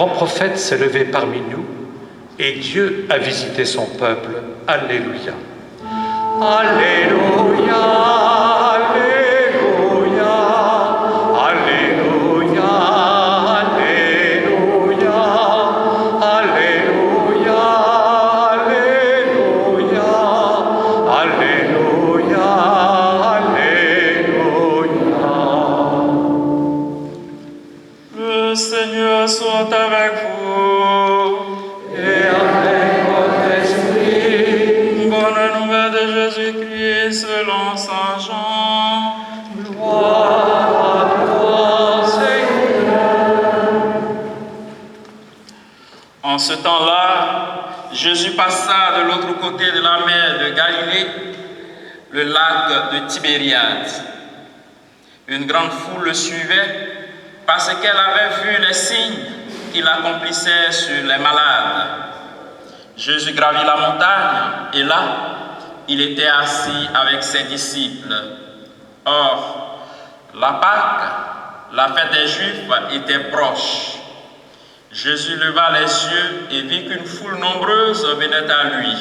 grand prophète s'est levé parmi nous et Dieu a visité son peuple. Alléluia. Alléluia, Alléluia, Alléluia, Alléluia, Alléluia, Alléluia, Alléluia, Alléluia. Le Seigneur soit avec vous. Et avec votre esprit. Bonne nouvelle de Jésus-Christ selon Saint Jean. Gloire à toi, Seigneur. En ce temps-là, Jésus passa de l'autre côté de la mer de Galilée, le lac de Tibériade. Une grande foule le suivait parce qu'elle avait vu les signes qu'il accomplissait sur les malades. Jésus gravit la montagne et là, il était assis avec ses disciples. Or, la Pâque, la fête des Juifs, était proche. Jésus leva les yeux et vit qu'une foule nombreuse venait à lui.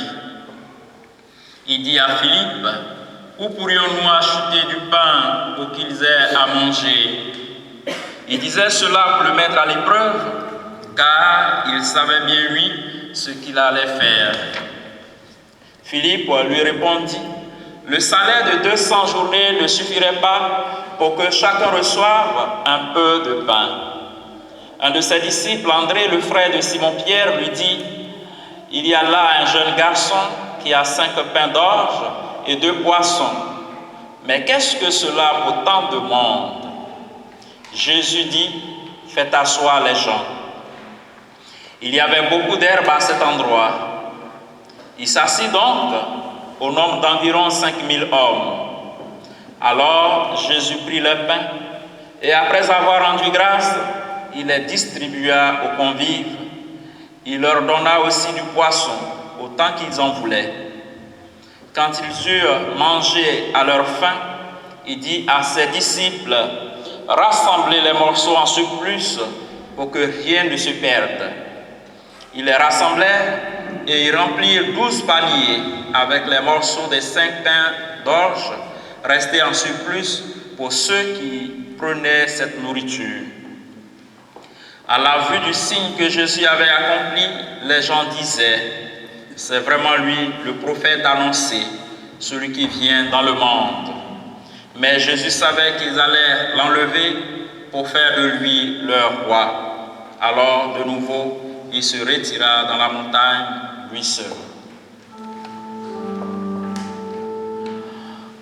Il dit à Philippe, « Où pourrions-nous acheter du pain pour qu'ils aient à manger ?» Il disait cela pour le mettre à l'épreuve, car il savait bien, lui, ce qu'il allait faire. Philippe lui répondit, « Le salaire de 200 journées ne suffirait pas pour que chacun reçoive un peu de pain. » Un de ses disciples, André, le frère de Simon-Pierre, lui dit, « Il y a là un jeune garçon qui a 5 pains d'orge et 2 poissons. Mais qu'est-ce que cela pour tant de monde ?» Jésus dit, « Faites asseoir les gens. » Il y avait beaucoup d'herbe à cet endroit. Il s'assit donc au nombre d'environ 5000 hommes. Alors Jésus prit le pain et après avoir rendu grâce, il les distribua aux convives. Il leur donna aussi du poisson, autant qu'ils en voulaient. Quand ils eurent mangé à leur faim, il dit à ses disciples, « Rassemblez les morceaux en surplus pour que rien ne se perde. » Ils les rassemblèrent et ils remplirent 12 paniers avec les morceaux des 5 pains d'orge restés en surplus pour ceux qui prenaient cette nourriture. À la vue du signe que Jésus avait accompli, les gens disaient, « C'est vraiment lui, le prophète annoncé, celui qui vient dans le monde. » Mais Jésus savait qu'ils allaient l'enlever pour faire de lui leur roi. Alors, de nouveau, il se retira dans la montagne, lui seul.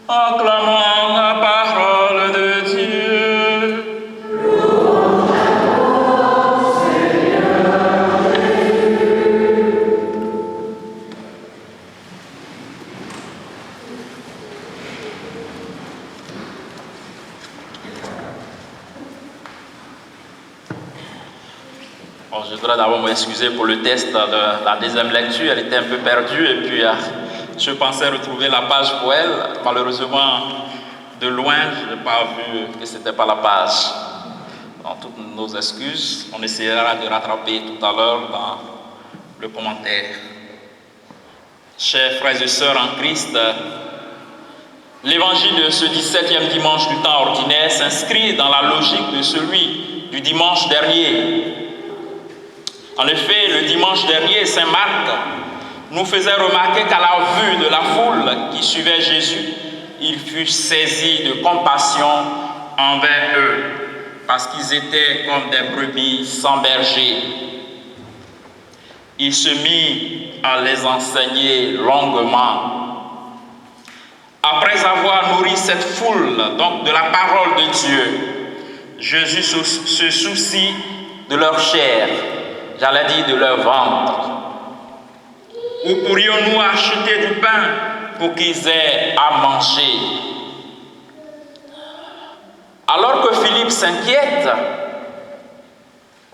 Acclamons la parole de Dieu. Bon, je voudrais d'abord m'excuser pour le test de la deuxième lecture. Elle était un peu perdue et puis je pensais retrouver la page pour elle. Malheureusement, de loin, je n'ai pas vu que ce n'était pas la page. Dans toutes nos excuses, on essaiera de rattraper tout à l'heure dans le commentaire. Chers frères et sœurs en Christ, l'évangile de ce 17e dimanche du temps ordinaire s'inscrit dans la logique de celui du dimanche dernier. En effet, le dimanche dernier, Saint Marc nous faisait remarquer qu'à la vue de la foule qui suivait Jésus, il fut saisi de compassion envers eux, parce qu'ils étaient comme des brebis sans berger. Il se mit à les enseigner longuement. Après avoir nourri cette foule, donc de la parole de Dieu, Jésus se soucie de leur chair, j'allais dire de leur ventre. Où pourrions-nous acheter du pain pour qu'ils aient à manger? Alors que Philippe s'inquiète,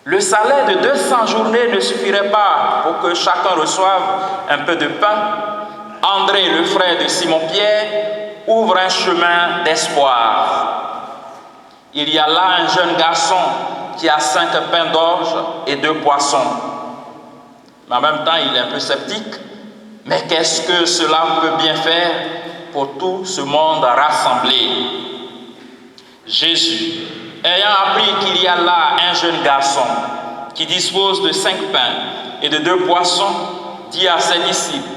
le salaire de 200 journées ne suffirait pas pour que chacun reçoive un peu de pain. André, le frère de Simon-Pierre, ouvre un chemin d'espoir. Il y a là un jeune garçon qui a 5 pains d'orge et 2 poissons. Mais en même temps, il est un peu sceptique. Mais qu'est-ce que cela peut bien faire pour tout ce monde rassemblé? Jésus, ayant appris qu'il y a là un jeune garçon qui dispose de 5 pains et de 2 poissons, dit à ses disciples,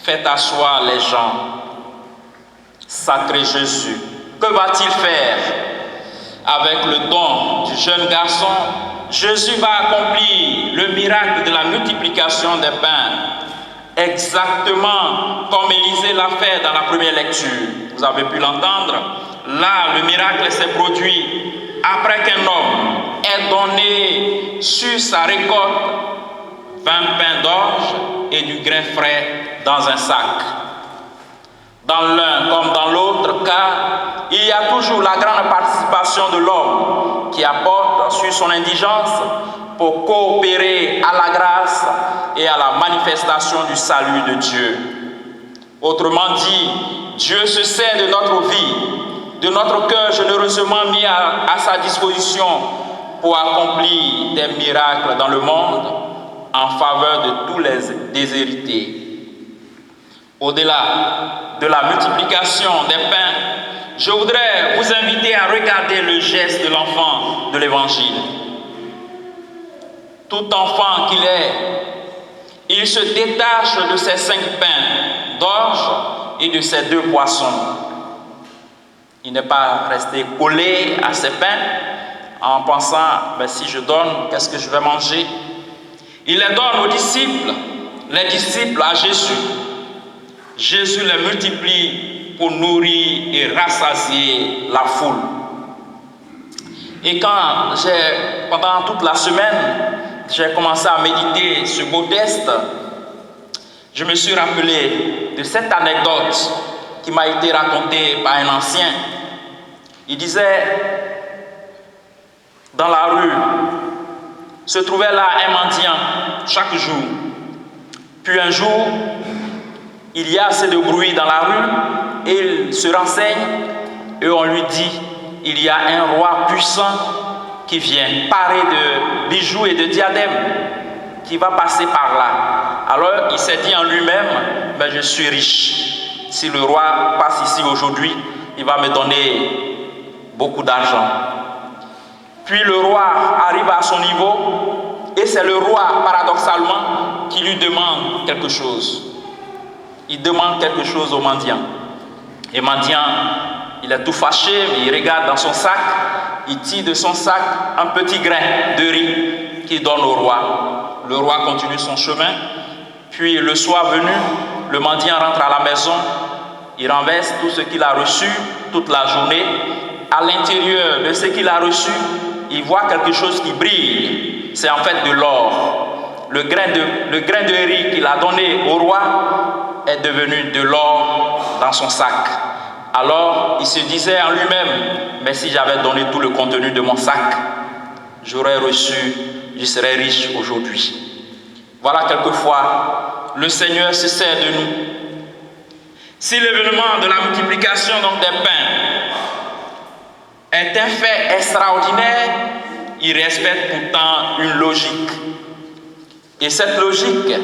faites asseoir les gens. Sacré Jésus, que va-t-il faire? Avec le don du jeune garçon, Jésus va accomplir le miracle de la multiplication des pains, exactement comme Élisée l'a fait dans la première lecture. Vous avez pu l'entendre. Là, le miracle s'est produit après qu'un homme ait donné sur sa récolte 20 pains d'orge et du grain frais dans un sac. Dans l'un comme dans l'autre cas, il y a toujours la grande participation de l'homme qui apporte sur son indigence pour coopérer à la grâce et à la manifestation du salut de Dieu. Autrement dit, Dieu se sert de notre vie, de notre cœur généreusement mis à sa disposition pour accomplir des miracles dans le monde en faveur de tous les déshérités. Au-delà de la multiplication des pains, je voudrais vous inviter à regarder le geste de l'enfant de l'Évangile. Tout enfant qu'il est, il se détache de ses 5 pains d'orge et de ses 2 poissons. Il n'est pas resté collé à ses pains en pensant, si je donne, qu'est-ce que je vais manger? Il les donne aux disciples, les disciples à Jésus. Jésus les multiplie pour nourrir et rassasier la foule. Et quand pendant toute la semaine, j'ai commencé à méditer ce beau texte, je me suis rappelé de cette anecdote qui m'a été racontée par un ancien. Il disait, dans la rue, se trouvait là un mendiant chaque jour. Puis un jour, il y a assez de bruit dans la rue et il se renseigne et on lui dit, il y a un roi puissant qui vient, paré de bijoux et de diadèmes, qui va passer par là. Alors il s'est dit en lui-même, je suis riche. Si le roi passe ici aujourd'hui, il va me donner beaucoup d'argent. Puis le roi arrive à son niveau et c'est le roi, paradoxalement, qui lui demande quelque chose. Il demande quelque chose au mendiant. Et mendiant, il est tout fâché, mais il regarde dans son sac, il tire de son sac un petit grain de riz qu'il donne au roi. Le roi continue son chemin, puis le soir venu, le mendiant rentre à la maison, il renverse tout ce qu'il a reçu toute la journée. À l'intérieur de ce qu'il a reçu, il voit quelque chose qui brille. C'est en fait de l'or. Le grain de riz qu'il a donné au roi est devenu de l'or dans son sac. Alors, il se disait en lui-même, mais si j'avais donné tout le contenu de mon sac, je serais riche aujourd'hui. Voilà quelquefois, le Seigneur se sert de nous. Si l'événement de la multiplication donc des pains est un fait extraordinaire, il respecte pourtant une logique. Et cette logique,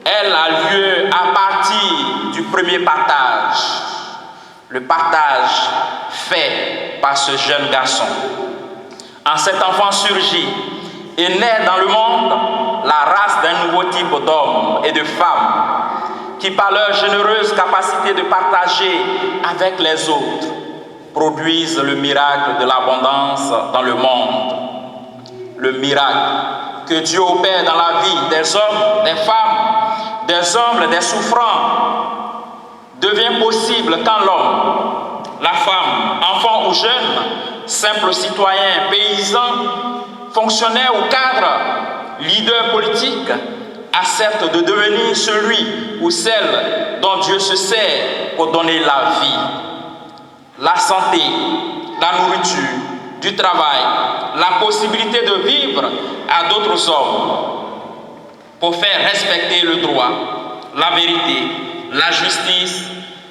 elle a lieu à partir du premier partage. Le partage fait par ce jeune garçon. En cet enfant surgit et naît dans le monde la race d'un nouveau type d'hommes et de femmes qui, par leur généreuse capacité de partager avec les autres, produisent le miracle de l'abondance dans le monde. Le miracle que Dieu opère dans la vie des hommes, des femmes, des hommes, des souffrants, devient possible quand l'homme, la femme, enfant ou jeune, simple citoyen, paysan, fonctionnaire ou cadre, leader politique, accepte de devenir celui ou celle dont Dieu se sert pour donner la vie, la santé, la nourriture, du travail, la possibilité de vivre à d'autres hommes, pour faire respecter le droit, la vérité, la justice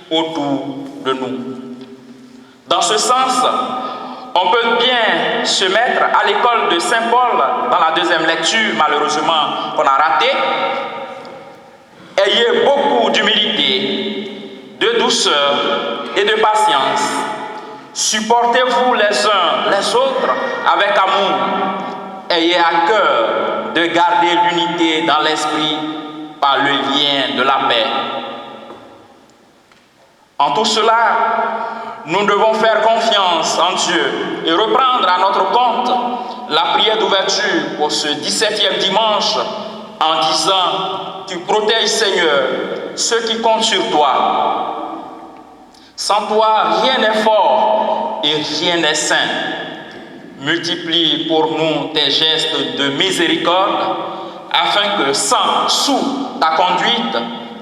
autour de nous. Dans ce sens, On peut bien se mettre à l'école de Saint-Paul dans la deuxième lecture, malheureusement, qu'on a ratée. Ayez beaucoup d'humilité, de douceur et de patience. Supportez-vous les uns les autres avec amour. Ayez à cœur de garder l'unité dans l'esprit par le lien de la paix. En tout cela, nous devons faire confiance en Dieu et reprendre à notre compte la prière d'ouverture pour ce 17e dimanche en disant « Tu protèges, Seigneur, ceux qui comptent sur toi. Sans toi, rien n'est fort et rien n'est saint. Multiplie pour nous tes gestes de miséricorde, afin que, sous ta conduite,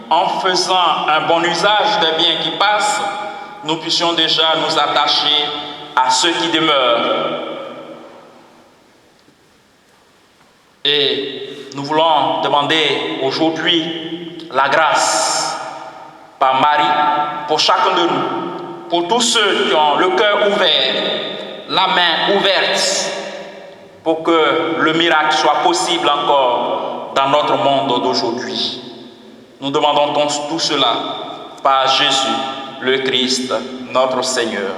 en faisant un bon usage des biens qui passent, nous puissions déjà nous attacher à ceux qui demeurent. Et nous voulons demander aujourd'hui la grâce par Marie pour chacun de nous, pour tous ceux qui ont le cœur ouvert, la main ouverte, pour que le miracle soit possible encore dans notre monde d'aujourd'hui. Nous demandons tout cela par Jésus, le Christ, notre Seigneur.